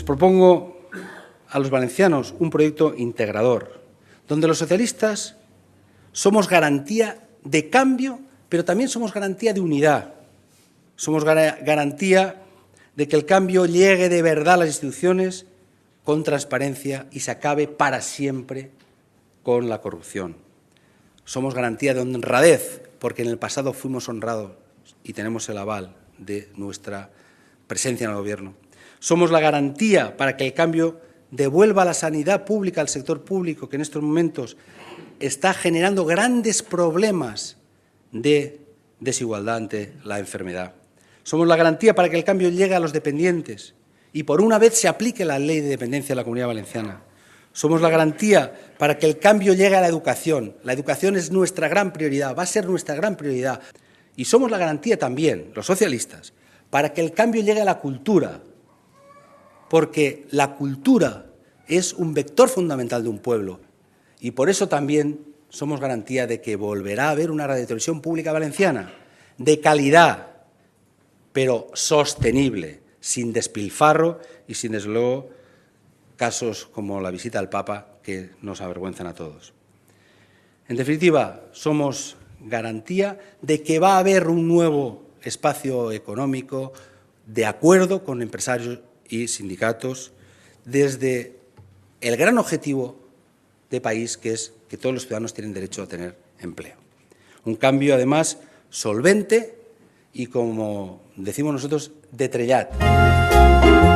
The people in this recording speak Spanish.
les propongo a los valencianos un proyecto integrador, donde los socialistas somos garantía de cambio, pero también somos garantía de unidad. Somos garantía de que el cambio llegue de verdad a las instituciones con transparencia y se acabe para siempre con la corrupción. Somos garantía de honradez, porque en el pasado fuimos honrados y tenemos el aval de nuestra presencia en el Gobierno. Somos la garantía para que el cambio devuelva la sanidad pública al sector público, que en estos momentos está generando grandes problemas de desigualdad ante la enfermedad. Somos la garantía para que el cambio llegue a los dependientes y por una vez se aplique la ley de dependencia de la Comunidad Valenciana. Somos la garantía para que el cambio llegue a la educación. La educación es nuestra gran prioridad, va a ser nuestra gran prioridad. Y somos la garantía también, los socialistas, para que el cambio llegue a la cultura, porque la cultura es un vector fundamental de un pueblo. Y por eso también somos garantía de que volverá a haber una radiotelevisión pública valenciana de calidad, pero sostenible, sin despilfarro y sin, desde luego, casos como la visita al Papa que nos avergüenzan a todos. En definitiva, somos garantía de que va a haber un nuevo espacio económico de acuerdo con empresarios y sindicatos desde el gran objetivo de país, que es que todos los ciudadanos tienen derecho a tener empleo. Un cambio, además, solvente y, como decimos nosotros, de trellat.